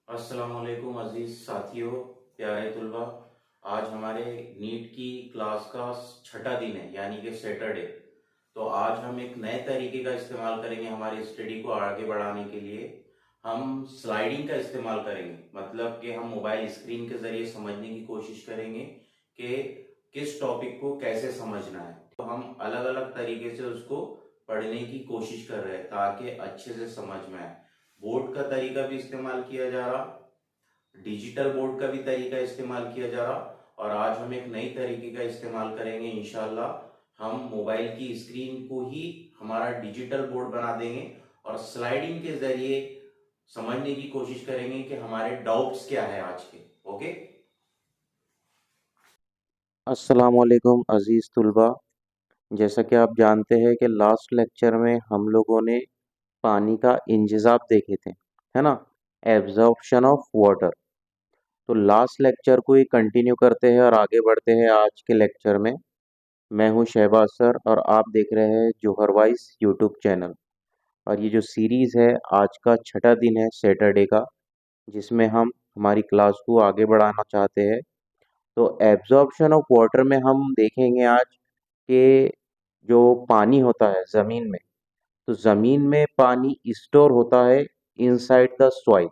अस्सलाम वालेकुम अजीज साथियों, प्यारे तुलबा। आज हमारे नीट की क्लास का छठा दिन है, यानी कि सैटरडे। तो आज हम एक नए तरीके का इस्तेमाल करेंगे हमारी स्टडी को आगे बढ़ाने के लिए। हम स्लाइडिंग का इस्तेमाल करेंगे, मतलब कि हम मोबाइल स्क्रीन के जरिए समझने की कोशिश करेंगे कि किस टॉपिक को कैसे समझना है। तो हम अलग अलग तरीके से उसको पढ़ने की कोशिश कर रहे हैं ताकि अच्छे से समझ में आए। बोर्ड का तरीका भी इस्तेमाल किया जा रहा, डिजिटल बोर्ड का भी तरीका इस्तेमाल किया जा रहा, और आज हम एक नई तरीके का इस्तेमाल करेंगे इंशाल्लाह। हम मोबाइल की स्क्रीन को ही हमारा डिजिटल बोर्ड बना देंगे और स्लाइडिंग के जरिए समझने की कोशिश करेंगे कि हमारे डाउट्स क्या है आज के। ओके। अस्सलाम वालेकुम अज़ीज़ तुलबा। जैसा कि आप जानते हैं कि लास्ट लेक्चर में हम लोगों ने पानी का इंतज़ाम देखे थे, है ना? Absorption of water. तो लास्ट लेक्चर को ही कंटिन्यू करते हैं और आगे बढ़ते हैं आज के लेक्चर में। मैं हूं शहबाज सर और आप देख रहे हैं जोहर वाइस यूट्यूब चैनल। और ये जो सीरीज़ है, आज का छठा दिन है सैटरडे का, जिसमें हम हमारी क्लास को आगे बढ़ाना चाहते हैं। तो एब्जॉर्प्शन ऑफ वाटर में हम देखेंगे आज कि जो पानी होता है ज़मीन में, तो ज़मीन में पानी स्टोर होता है इनसाइड द सॉइल,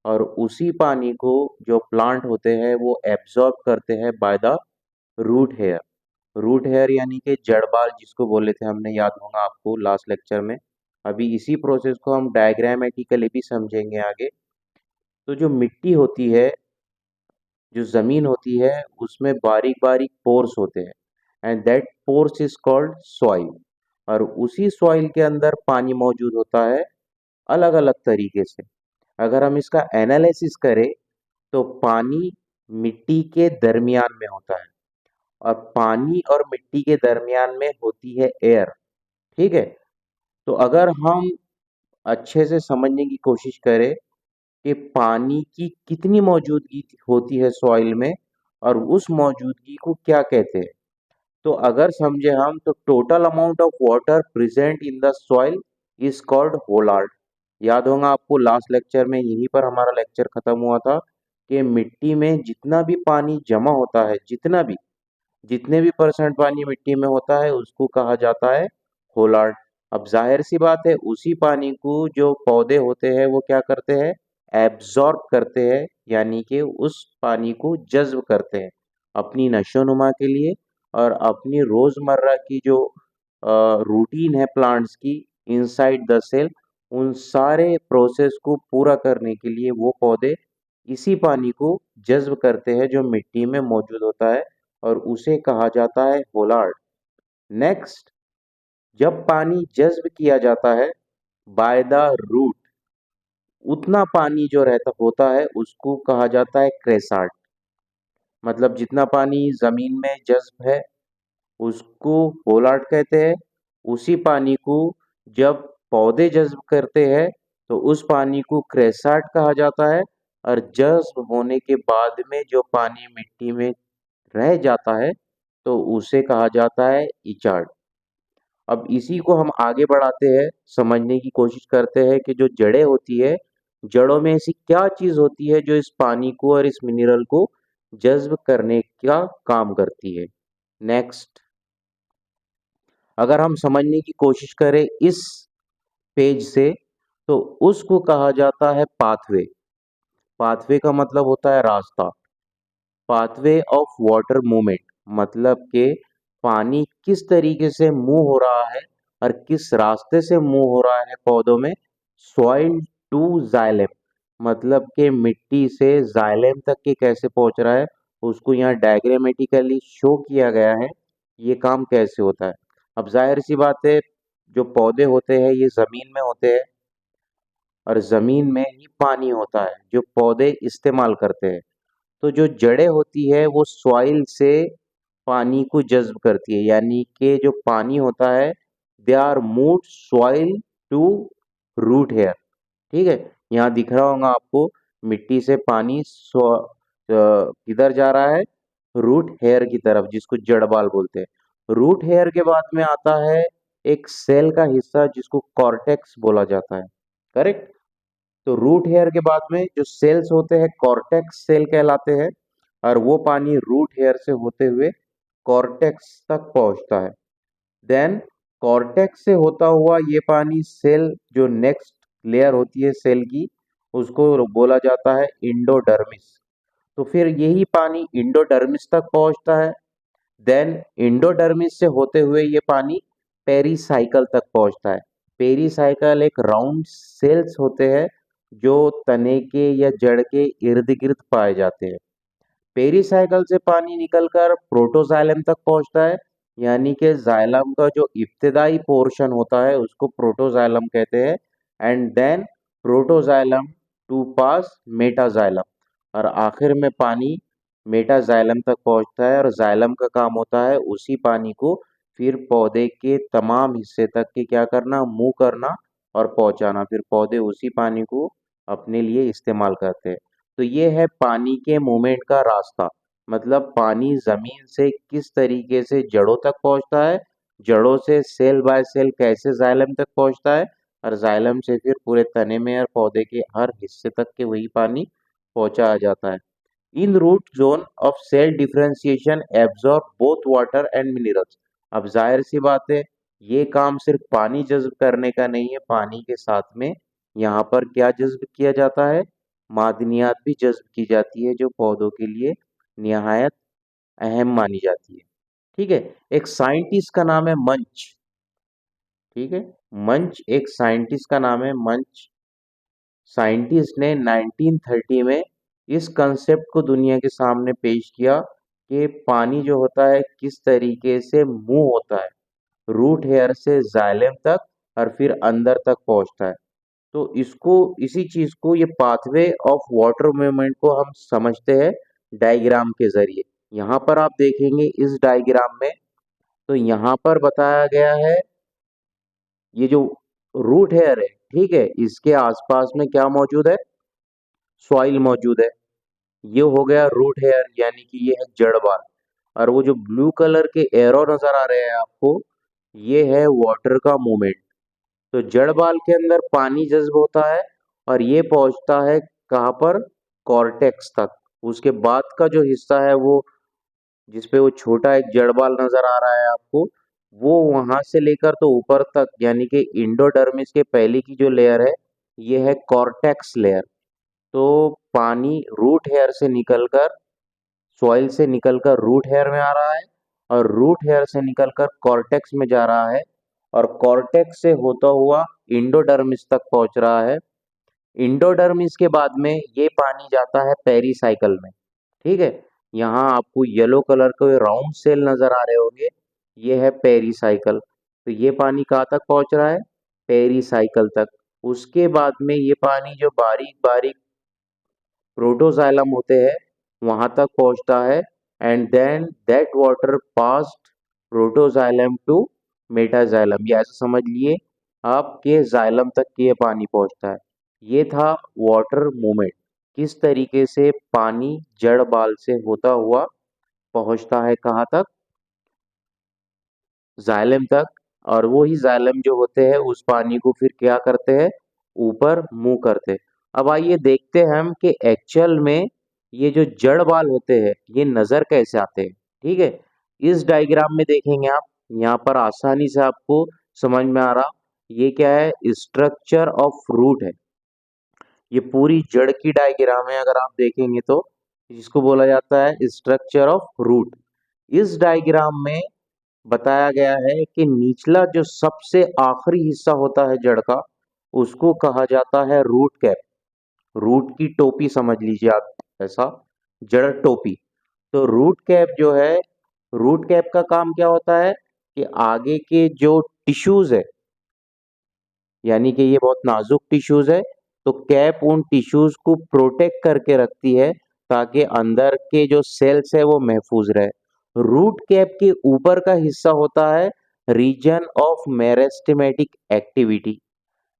और उसी पानी को जो प्लांट होते हैं वो एब्जॉर्ब करते हैं by the root hair. Root hair यानी कि जड़ बाल जिसको बोले थे हमने, याद होगा आपको लास्ट लेक्चर में। अभी इसी प्रोसेस को हम डायग्रामेटिकली भी समझेंगे आगे। तो जो मिट्टी होती है, जो ज़मीन होती है, उसमें बारीक बारीक पोर्स होते हैं, and that pores is called soil. और उसी सॉइल के अंदर पानी मौजूद होता है अलग अलग तरीके से। अगर हम इसका एनालिसिस करें तो पानी मिट्टी के दरमियान में होता है, और पानी और मिट्टी के दरमियान में होती है एयर। ठीक है। तो अगर हम अच्छे से समझने की कोशिश करें कि पानी की कितनी मौजूदगी होती है सॉइल में और उस मौजूदगी को क्या कहते हैं, तो अगर समझे हम, तो total amount of water present in the soil is called holard. याद होगा आपको लास्ट लेक्चर में, यहीं पर हमारा लेक्चर खत्म हुआ था कि मिट्टी में जितना भी पानी जमा होता है, जितने भी परसेंट पानी मिट्टी में होता है, उसको कहा जाता है होलार्ड। अब जाहिर सी बात है, उसी पानी को जो पौधे होते हैं वो क्या करते हैं, एब्जॉर्ब करते हैं, यानी कि उस पानी को जज्ब करते हैं अपनी नशोनुमा के लिए। और अपनी रोजमर्रा की जो रूटीन है प्लांट्स की इनसाइड द सेल, उन सारे प्रोसेस को पूरा करने के लिए वो पौधे इसी पानी को जज्ब करते हैं जो मिट्टी में मौजूद होता है, और उसे कहा जाता है होलार्ड। नेक्स्ट, जब पानी जज्ब किया जाता है बाय द रूट, उतना पानी जो रहता होता है उसको कहा जाता है क्रेसाट। मतलब जितना पानी जमीन में जज्ब है उसको होलार्ड कहते हैं। उसी पानी को जब पौधे जज्ब करते हैं तो उस पानी को क्रेसाट कहा जाता है। और जज्ब होने के बाद में जो पानी मिट्टी में रह जाता है तो उसे कहा जाता है इचार्ड। अब इसी को हम आगे बढ़ाते हैं, समझने की कोशिश करते हैं कि जो जड़ें होती है, जड़ों में ऐसी क्या चीज होती है जो इस पानी को और इस मिनरल को जज्ब करने का काम करती है। नेक्स्ट, अगर हम समझने की कोशिश करें इस पेज से, तो उसको कहा जाता है पाथवे। पाथवे का मतलब होता है रास्ता। पाथवे ऑफ वाटर मूवमेंट, मतलब कि पानी किस तरीके से मूव हो रहा है और किस रास्ते से मूव हो रहा है पौधों में। सॉइल टू जाइलेम, मतलब कि मिट्टी से जाइलेम तक के कैसे पहुंच रहा है, उसको यहाँ डायग्रामेटिकली शो किया गया है ये काम कैसे होता है। अब जाहिर सी बात है, जो पौधे होते हैं ये जमीन में होते हैं, और जमीन में ही पानी होता है जो पौधे इस्तेमाल करते हैं। तो जो जड़ें होती है वो सॉइल से पानी को जज्ब करती है, यानी कि जो पानी होता है, they are move soil to root hair. ठीक है। यहाँ दिख रहा होगा आपको, मिट्टी से पानी किधर जा रहा है, रूट हेयर की तरफ, जिसको जड़ बाल बोलते हैं। रूट हेयर के बाद में आता है एक सेल का हिस्सा जिसको कॉर्टेक्स बोला जाता है। करेक्ट। तो रूट हेयर के बाद में जो सेल्स होते हैं कॉर्टेक्स सेल कहलाते हैं, और वो पानी रूट हेयर से होते हुए कॉर्टेक्स तक पहुंचता है। देन कॉर्टेक्स से होता हुआ ये पानी सेल जो नेक्स्ट लेयर होती है सेल की, उसको बोला जाता है इंडोडर्मिस। तो फिर यही पानी इंडोडर्मिस तक पहुंचता है। देन इंडोडर्मिस से होते हुए ये पानी पेरीसाइकल तक पहुंचता है। पेरीसाइकल एक राउंड सेल्स होते हैं जो तने के या जड़ के इर्द गिर्द पाए जाते हैं। पेरीसाइकिल से पानी निकलकर प्रोटोजाइलम तक पहुंचता है, यानी कि जाइलम का जो इब्तदाई पोर्शन होता है उसको प्रोटोजाइलम कहते हैं। And then protoxylem to pass metaxylem, और आखिर में पानी मेटाजाइलम तक पहुंचता है, और जाइलम का काम होता है उसी पानी को फिर पौधे के तमाम हिस्से तक के क्या करना, मूव करना और पहुंचाना। फिर पौधे उसी पानी को अपने लिए इस्तेमाल करते हैं। तो ये है पानी के मूवमेंट का रास्ता, मतलब पानी जमीन से किस तरीके से जड़ों तक पहुंचता है, जड़ों से सेल बाय सेल कैसे जाइलम तक पहुंचता है, और जाइलम से फिर पूरे तने में और पौधे के हर हिस्से तक के वही पानी पहुंचाया जाता है। In root zone of cell differentiation absorb both water and minerals. अब जाहिर सी बात है, ये काम सिर्फ पानी जज्ब करने का नहीं है, पानी के साथ में यहाँ पर क्या जज्ब किया जाता है, मादनियात भी जज्ब की जाती है जो पौधों के लिए निहायत अहम मानी जाती है। ठीक है। एक साइंटिस्ट का नाम है मंच। ठीक है। मंच एक साइंटिस्ट का नाम है मंच। साइंटिस्ट ने 1930 में इस कंसेप्ट को दुनिया के सामने पेश किया कि पानी जो होता है किस तरीके से मूव होता है रूट हेयर से जाइलम तक और फिर अंदर तक पहुंचता है। तो इसको इसी चीज को ये पाथवे ऑफ वाटर मूवमेंट को हम समझते हैं डायग्राम के जरिए। यहाँ पर आप देखेंगे इस डायग्राम में, तो यहाँ पर बताया गया है ये जो रूट हेयर है, ठीक है, इसके आसपास में क्या मौजूद है, सॉइल मौजूद है। ये हो गया रूट हेयर, यानी कि ये है जड़ बाल। और वो जो ब्लू कलर के एरो नजर आ रहे हैं आपको, ये है वाटर का मूवमेंट। तो जड़ बाल के अंदर पानी जज्ब होता है और ये पहुंचता है कहाँ पर, कॉर्टेक्स तक। उसके बाद का जो हिस्सा है वो जिसपे वो छोटा एक जड़ बाल नजर आ रहा है आपको, वो वहां से लेकर तो ऊपर तक, यानी कि इंडोडर्मिस के पहले की जो लेयर है ये है कॉर्टेक्स लेयर। तो पानी रूट हेयर से निकलकर, सॉइल से निकलकर रूट हेयर में आ रहा है, और रूट हेयर से निकलकर कॉर्टेक्स में जा रहा है, और कॉर्टेक्स से होता हुआ इंडोडर्मिस तक पहुंच रहा है। इंडोडर्मिस के बाद में ये पानी जाता है पेरीसाइकल में। ठीक है। यहाँ आपको येलो कलर के राउंड सेल नजर आ रहे होंगे, ये है पेरीसाइकल। तो ये पानी कहाँ तक पहुंच रहा है, पेरीसाइकल तक। उसके बाद में ये पानी जो बारीक बारीक प्रोटोजाइलम होते हैं वहां तक पहुंचता है, and then that water passed protoxylem to metaxylem. ये ऐसे समझ लिए आपके जाइलम तक ये पानी पहुंचता है। ये था वाटर मूवमेंट, किस तरीके से पानी जड़ बाल से होता हुआ पहुंचता है कहाँ तक, जाइलम तक। और वो ही जाइलम जो होते हैं उस पानी को फिर क्या करते हैं, ऊपर मुंह करते हैं। अब आइए देखते हैं हम कि एक्चुअल में ये जो जड़ बाल होते हैं ये नजर कैसे आते हैं। ठीक है। इस डायग्राम में देखेंगे आप, यहाँ पर आसानी से आपको समझ में आ रहा, ये क्या है, स्ट्रक्चर ऑफ रूट है। ये पूरी जड़ की डायग्राम है अगर आप देखेंगे तो, जिसको बोला जाता है स्ट्रक्चर ऑफ रूट। इस डायग्राम में बताया गया है कि निचला जो सबसे आखिरी हिस्सा होता है जड़ का, उसको कहा जाता है रूट कैप। रूट की टोपी समझ लीजिए आप, ऐसा जड़ टोपी। तो रूट कैप जो है, रूट कैप का काम क्या होता है कि आगे के जो टिश्यूज है, यानी कि ये बहुत नाजुक टिश्यूज है, तो कैप उन टिश्यूज को प्रोटेक्ट करके रखती है ताकि अंदर के जो सेल्स है वो महफूज रहे। रूट कैप के ऊपर का हिस्सा होता है region of meristematic activity.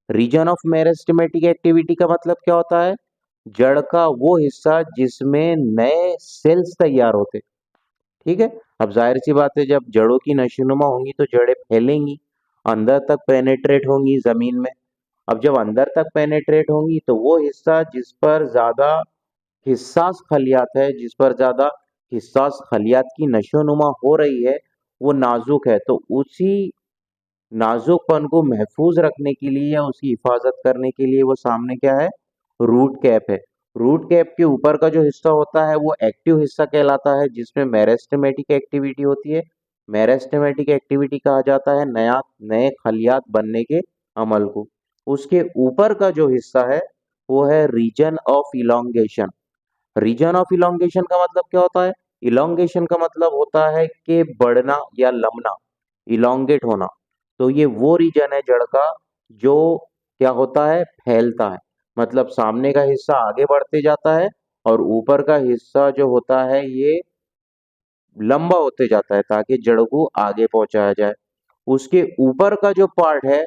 Region of meristematic activity का मतलब क्या होता है, जड़ का वो हिस्सा जिसमें नए सेल्स तैयार होते। ठीक है। अब जाहिर सी बात है, जब जड़ों की नशोनुमा होंगी तो जड़ें फैलेंगी, अंदर तक पेनेट्रेट होंगी जमीन में, अब जब अंदर तक पेनेट्रेट होंगी तो वो हिस्सा जिस पर ज्यादा हिस्सास खलियात है, जिस पर ज्यादा हिस्सास खलियात की नशोनुमा हो रही है, वो नाजुक है। तो उसी नाजुकपन को महफूज रखने के लिए या उसकी हिफाजत करने के लिए वो सामने क्या है, रूट कैप है। रूट कैप के ऊपर का जो हिस्सा होता है वो एक्टिव हिस्सा कहलाता है, जिसमें मेरिस्टेमेटिक एक्टिविटी होती है। मेरिस्टेमेटिक एक्टिविटी कहा जाता है नया नए खलियात बनने के अमल को। उसके ऊपर का जो हिस्सा है वो है region of elongation. Region of elongation का मतलब क्या होता है? इलोंगेशन का मतलब होता है कि बढ़ना या लंबना, इलोंगेट होना। तो ये वो रीजन है जड़ का जो क्या होता है, फैलता है। मतलब सामने का हिस्सा आगे बढ़ते जाता है और ऊपर का हिस्सा जो होता है ये लंबा होते जाता है ताकि जड़ को आगे पहुंचाया जाए। उसके ऊपर का जो पार्ट है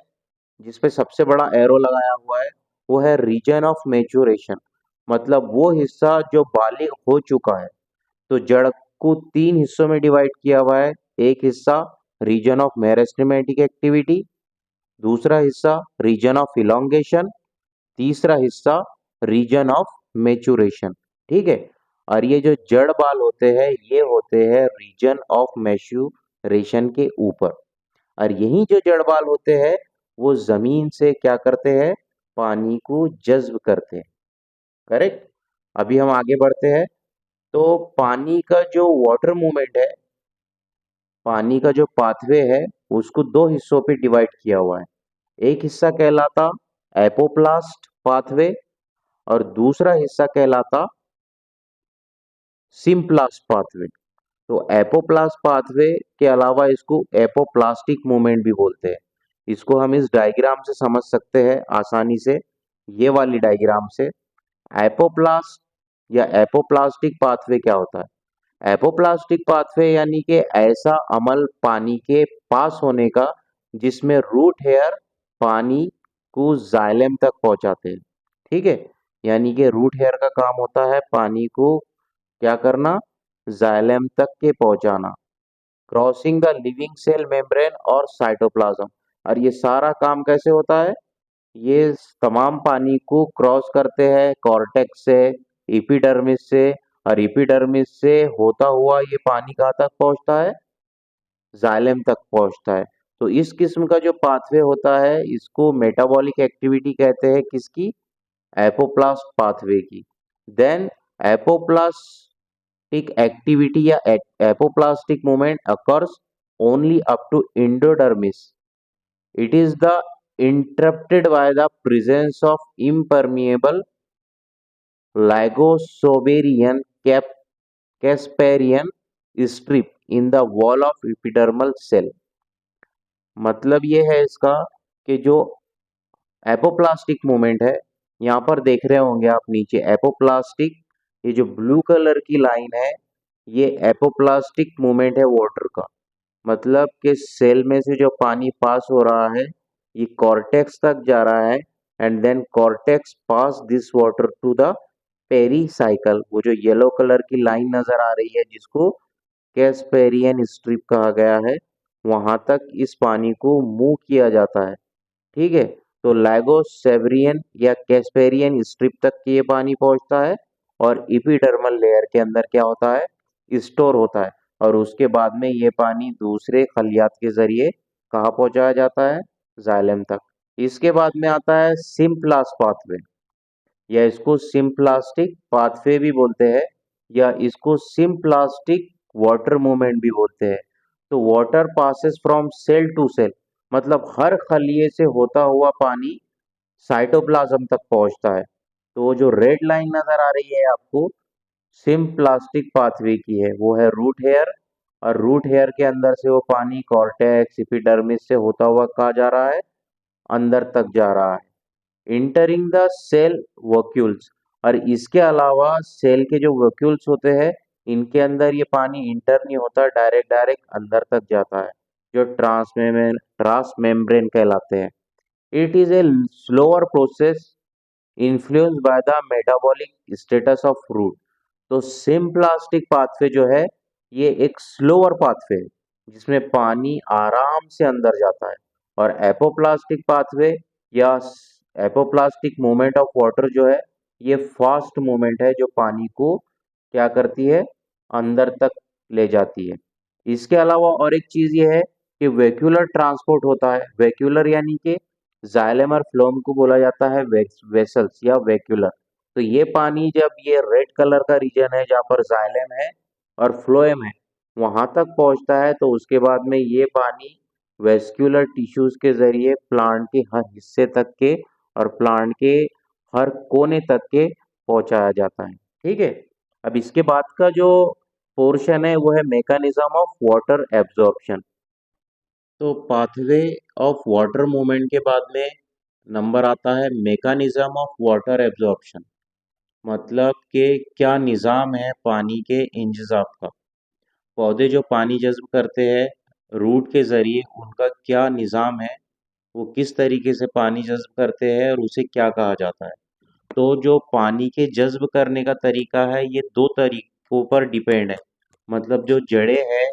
जिसपे सबसे बड़ा एरो लगाया हुआ है वो है रीजन ऑफ मेचुरेशन। मतलब वो हिस्सा जो बालिग हो चुका है। तो जड़ को तीन हिस्सों में डिवाइड किया हुआ है। एक हिस्सा रीजन ऑफ मेरिस्टेमेटिक एक्टिविटी, दूसरा हिस्सा रीजन ऑफ इलोंगेशन, तीसरा हिस्सा रीजन ऑफ मेचुरेशन। ठीक है। और ये जो जड़ बाल होते हैं ये होते हैं रीजन ऑफ मैच्योरेशन के ऊपर। और यही जो जड़ बाल होते हैं वो जमीन से क्या करते हैं, पानी को जज्ब करते हैं। करेक्ट। अभी हम आगे बढ़ते हैं। तो पानी का जो वाटर मूवमेंट है, पानी का जो पाथवे है उसको दो हिस्सों पे डिवाइड किया हुआ है। एक हिस्सा कहलाता एपोप्लास्ट पाथवे और दूसरा हिस्सा कहलाता सिम्प्लास्ट पाथवे। तो एपोप्लास्ट पाथवे के अलावा इसको एपोप्लास्टिक मूवमेंट भी बोलते हैं। इसको हम इस डायग्राम से समझ सकते हैं आसानी से, ये वाली डायग्राम से। एपोप्लास्ट या एपोप्लास्टिक पाथवे क्या होता है? एपोप्लास्टिक पाथवे यानी कि ऐसा अमल पानी के पास होने का जिसमें रूट हेयर पानी को जाइलम तक पहुंचाते हैं। ठीक है। यानी कि रूट हेयर का काम होता है पानी को क्या करना, जाइलम तक के पहुंचाना, crossing the living cell membrane और साइटोप्लाज्म। और ये सारा काम कैसे होता है? ये तमाम पानी को क्रॉस करते हैं कॉर्टेक्स से, एपिडर्मिस से, और एपिडर्मिस से होता हुआ ये पानी कहाँ तक पहुंचता है, जाइलम तक पहुंचता है। तो इस किस्म का जो पाथवे होता है इसको मेटाबॉलिक एक्टिविटी कहते हैं, किसकी? एपोप्लास्ट पाथवे की। देन एपोप्लास्टिक एक्टिविटी या apoplastic movement occurs only up to endodermis. It is the interrupted by the presence of impermeable Lagosovarian Casparian strip in the wall of epidermal cell। मतलब ये है इसका कि जो एपोप्लास्टिक मूवमेंट है, यहाँ पर देख रहे होंगे आप नीचे एपोप्लास्टिक, ये जो ब्लू कलर की लाइन है ये एपोप्लास्टिक मूवमेंट है वाटर का। मतलब कि सेल में से जो पानी पास हो रहा है ये कॉर्टेक्स तक जा रहा है and then cortex pass this water to the pericycle. वो जो येलो कलर की लाइन नजर आ रही है जिसको कैस्पेरियन स्ट्रिप कहा गया है, वहां तक इस पानी को मूव किया जाता है। ठीक है। तो लैगोसेवरियन या कैस्पेरियन स्ट्रिप तक ये पानी पहुंचता है और इपिडर्मल लेयर के अंदर क्या होता है, स्टोर होता है। और उसके बाद में ये पानी दूसरे खलियात के जरिए कहाँ पहुंचाया जाता है, जाइलम तक। इसके बाद में आता है सिम्प्लास्ट पाथवे, या इसको सिम्प्लास्टिक पाथवे भी बोलते हैं, या इसको सिम्प्लास्टिक वाटर मूवमेंट भी बोलते हैं। तो water passes from cell to cell, मतलब हर खलिए से होता हुआ पानी साइटोप्लाज्म तक पहुंचता है। तो वो जो रेड लाइन नजर आ रही है आपको सिम्प्लास्टिक पाथवे की है, वो है रूट हेयर। और रूट हेयर के अंदर से वो पानी कॉर्टेक्स एपिडर्मिस से होता हुआ कहाँ जा रहा है, अंदर तक जा रहा है, इंटरिंग द सेल वोक्यूल्स। और इसके अलावा सेल के जो वोक्यूल्स होते हैं इनके अंदर ये पानी इंटर नहीं होता, डायरेक्ट डायरेक्ट अंदर तक जाता है, जो ट्रांसमेम्ब्रेन कहलाते हैं। It is a slower process influenced by the metabolic status of root. तो सिम्प्लास्टिक पाथवे जो है ये एक स्लोअर पाथवे है जिसमें पानी आराम से अंदर जाता है। और एपोप्लास्टिक पाथवे या एपोप्लास्टिक मूवमेंट ऑफ वाटर जो है ये फास्ट मूवमेंट है जो पानी को क्या करती है, अंदर तक ले जाती है। इसके अलावा और एक चीज ये है कि वेक्यूलर ट्रांसपोर्ट होता है। वेक्यूलर यानी कि जाइलम और फ्लोएम को बोला जाता है वेसल्स या वेक्यूलर। तो ये पानी जब ये रेड कलर का रीजन है जहाँ पर जाइलम है और फ्लोएम है वहां तक पहुंचता है, तो उसके बाद में ये पानी वेस्क्यूलर टिश्यूज के जरिए प्लांट के हर हिस्से तक के और प्लांट के हर कोने तक के पहुंचाया जाता है। ठीक है। अब इसके बाद का जो पोर्शन है वो है मैकेनिज्म ऑफ वाटर एब्जॉर्प्शन। तो पाथवे ऑफ वाटर मूवमेंट के बाद में नंबर आता है मैकेनिज्म ऑफ वाटर एब्जॉर्प्शन। मतलब कि क्या निज़ाम है पानी के इंतज़ाम का। पौधे जो पानी जज़्ब करते हैं रूट के ज़रिए, उनका क्या निज़ाम है, वो किस तरीके से पानी जज़्ब करते हैं और उसे क्या कहा जाता है। तो जो पानी के जज़्ब करने का तरीका है ये दो तरीकों पर डिपेंड है। मतलब जो जड़ें हैं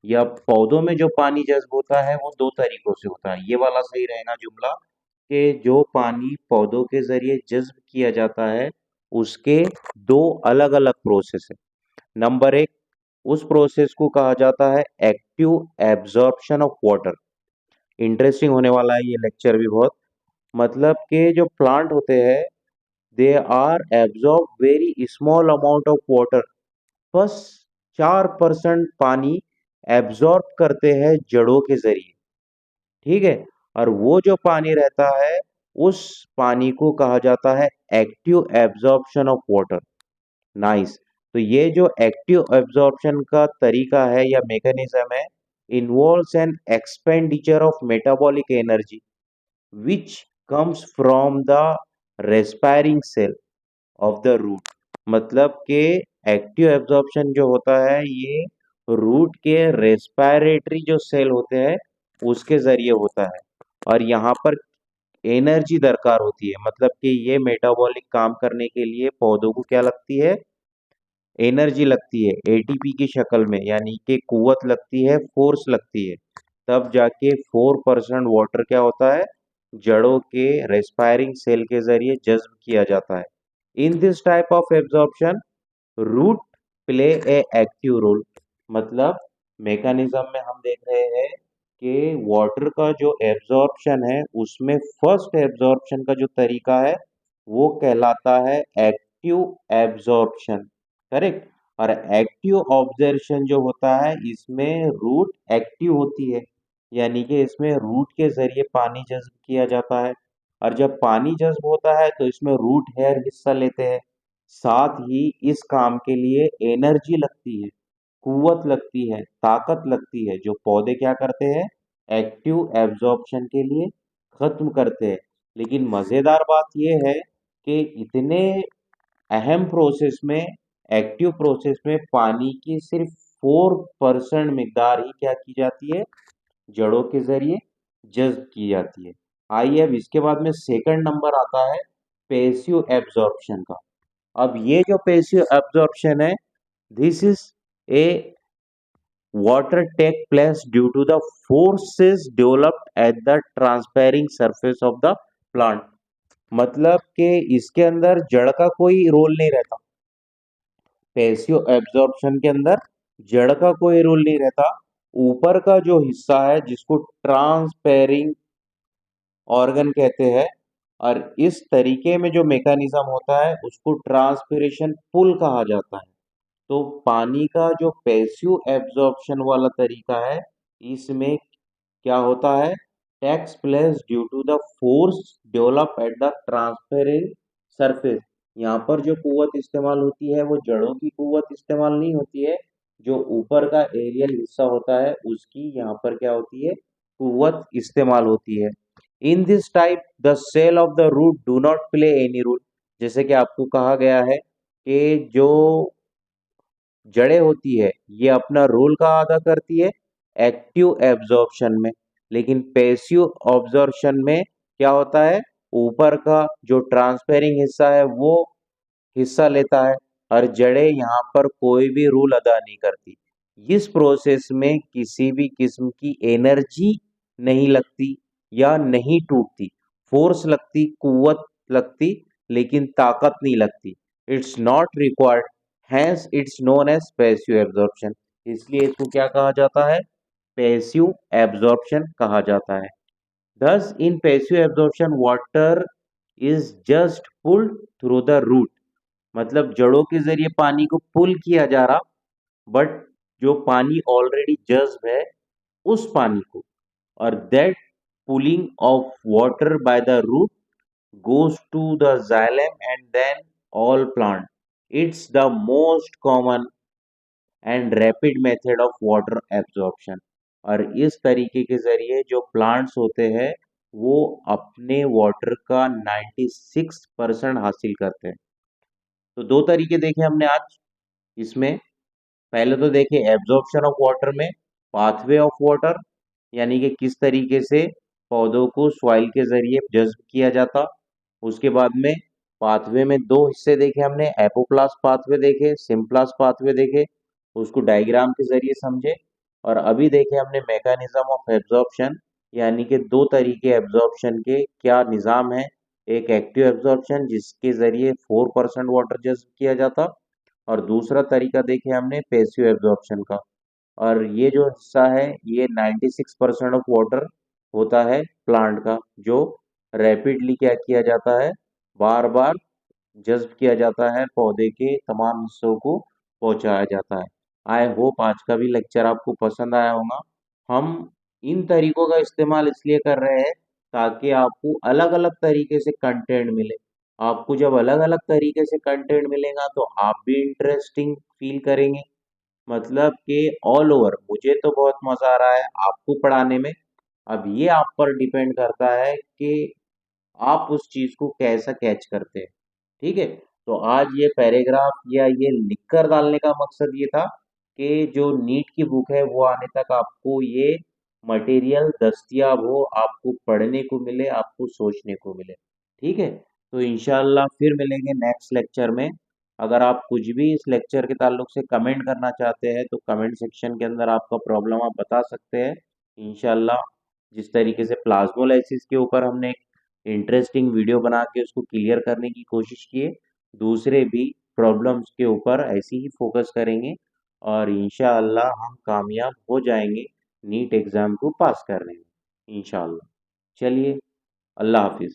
या पौधों में जो पानी जज़्ब होता है वो दो तरीकों से होता है। ये वाला सही रहेगा जुमला कि जो पानी पौधों के ज़रिए जज़्ब किया जाता है उसके दो अलग-अलग प्रोसेस है। नंबर एक, उस प्रोसेस को कहा जाता है active absorption of water. Interesting होने वाला है ये लेक्चर भी बहुत। मतलब कि जो प्लांट होते हैं they are absorb very small amount of water. बस 4% पानी एब्जॉर्ब करते हैं जड़ों के जरिए। ठीक है। और वो जो पानी रहता है उस पानी को कहा जाता है active absorption of water. Nice. तो ये जो एक्टिव एब्जॉर्प्शन का तरीका है या मैकेनिज्म है involves an expenditure of metabolic energy which comes from the respiring cell of the root। मतलब कि एक्टिव एब्जॉर्प्शन जो होता है ये रूट के रेस्पिरेटरी जो सेल होते हैं उसके जरिए होता है। और यहाँ पर एनर्जी दरकार होती है। मतलब कि ये मेटाबॉलिक काम करने के लिए पौधों को क्या लगती है, एनर्जी लगती है एटीपी की शक्ल में, यानी कि कुव्वत लगती है, फोर्स लगती है। तब जाके 4% वाटर क्या होता है, जड़ों के रेस्पायरिंग सेल के जरिए जज्ब किया जाता है। In this type of absorption root play a active role. मतलब मैकेनिज्म में हम देख रहे हैं कि वाटर का जो एब्जॉर्प्शन है उसमें फर्स्ट एब्जॉर्प्शन का जो तरीका है वो कहलाता है एक्टिव एब्जॉर्प्शन। करेक्ट। और एक्टिव ऑब्जर्वेशन जो होता है इसमें रूट एक्टिव होती है, यानी कि इसमें रूट के जरिए पानी जज्ब किया जाता है। और जब पानी जज्ब होता है तो इसमें रूट हेयर हिस्सा लेते हैं। साथ ही इस काम के लिए एनर्जी लगती है, कुव्वत लगती है, ताकत लगती है, जो पौधे क्या करते हैं, एक्टिव एब्जॉर्प्शन के लिए खत्म करते हैं। लेकिन मजेदार बात यह है कि इतने अहम प्रोसेस में, एक्टिव प्रोसेस में पानी की सिर्फ 4% मिकदार ही क्या की जाती है, जड़ों के जरिए जज्ब की जाती है। आइए अब इसके बाद में सेकंड नंबर आता है पैसिव एब्जॉर्प्शन का। अब ये जो पैसिव एब्जॉर्प्शन है this is a water take place due to the forces developed at the transpiring surface of the plant. मतलब कि इसके अंदर जड़ का कोई रोल नहीं रहता। पैसिव एब्जॉर्प्शन के अंदर जड़ का कोई रोल नहीं रहता। ऊपर का जो हिस्सा है जिसको ट्रांसपेयरिंग ऑर्गन कहते हैं, और इस तरीके में जो मैकेनिज्म होता है उसको ट्रांसपिरेशन पुल कहा जाता है। तो पानी का जो पैसिव एब्जॉर्प्शन वाला तरीका है इसमें क्या होता है, takes place due to the force develop at the transparent surface. यहाँ पर जो कुव्वत इस्तेमाल होती है वो जड़ों की कुव्वत इस्तेमाल नहीं होती है, जो ऊपर का एरियल हिस्सा होता है उसकी यहाँ पर क्या होती है, कुव्वत इस्तेमाल होती है। In this type the cell of the root do not play any role. जैसे कि आपको कहा गया है कि जो जड़ें होती है ये अपना रोल का अदा करती है एक्टिव एब्जॉर्प्शन में, लेकिन पैसिव ऑब्जॉर्प्शन में क्या होता है, ऊपर का जो ट्रांसपेयरिंग हिस्सा है वो हिस्सा लेता है और जड़ें यहाँ पर कोई भी रोल अदा नहीं करती। इस प्रोसेस में किसी भी किस्म की एनर्जी नहीं लगती या नहीं टूटती। फोर्स लगती, कुव्वत लगती, लेकिन ताकत नहीं लगती। It's not required, hence it's known as passive absorption. इसलिए इसको क्या कहा जाता है? पैसिव एब्जॉर्प्शन कहा जाता है। Thus, in passive absorption, water is just pulled through the root। मतलब जड़ों के जरिए पानी को पुल किया जा रहा, बट जो पानी ऑलरेडी जज्ब है उस पानी को, और that pulling of water by the root goes to the xylem and then all plant। It's the most common and rapid method of water absorption. और इस तरीके के जरिए जो प्लांट्स होते हैं वो अपने वाटर का 96% हासिल करते हैं। तो दो तरीके देखे हमने आज इसमें। पहले तो देखे एब्जॉर्प्शन ऑफ वाटर में पाथवे ऑफ वाटर, यानी कि किस तरीके से पौधों को सॉइल के जरिए जज्ब किया जाता। उसके बाद में पाथवे में दो हिस्से देखे हमने, एपोप्लास्ट पाथवे देखे, सिम्प्लास्ट पाथवे देखे, उसको डायग्राम के जरिए समझे। और अभी देखे हमने मैकेनिज्म ऑफ एब्जॉर्प्शन, यानी कि दो तरीके एब्जॉर्प्शन के क्या निज़ाम है। एक एक्टिव एब्जॉर्प्शन जिसके जरिए 4% वाटर जज्ब किया जाता, और दूसरा तरीका देखे हमने पैसिव एब्जॉर्प्शन का। और ये जो हिस्सा है ये 96% ऑफ वाटर होता है प्लांट का, जो रैपिडली क्या किया जाता है, बार बार जज्ब किया जाता है, पौधे के तमाम हिस्सों को पहुंचाया जाता है। आई होप आज का भी लेक्चर आपको पसंद आया होगा। हम इन तरीकों का इस्तेमाल इसलिए कर रहे हैं ताकि आपको अलग अलग तरीके से कंटेंट मिले। आपको जब अलग अलग तरीके से कंटेंट मिलेगा तो आप भी इंटरेस्टिंग फील करेंगे। मतलब कि ऑल ओवर मुझे तो बहुत मजा आ रहा है आपको पढ़ाने में। अब ये आप पर डिपेंड करता है कि आप उस चीज को कैसा कैच करते हैं। ठीक है। तो आज ये पैराग्राफ या ये लिखकर डालने का मकसद ये था कि जो नीट की बुक है वो आने तक आपको ये मटेरियल दस्तयाब हो, आपको पढ़ने को मिले, आपको सोचने को मिले। ठीक है। तो इंशाल्लाह फिर मिलेंगे नेक्स्ट लेक्चर में। अगर आप कुछ भी इस लेक्चर के ताल्लुक से कमेंट करना चाहते हैं तो कमेंट सेक्शन के अंदर आपका प्रॉब्लम आप बता सकते हैं। इंशाल्लाह जिस तरीके से प्लाज्मोलाइसिस के ऊपर हमने इंटरेस्टिंग वीडियो बना के उसको क्लियर करने की कोशिश की है, दूसरे भी प्रॉब्लम्स के ऊपर ऐसे ही फोकस करेंगे, और इंशाअल्लाह हम कामयाब हो जाएंगे नीट एग्ज़ाम को पास करने में इंशाअल्लाह। चलिए, अल्लाह हाफिज़।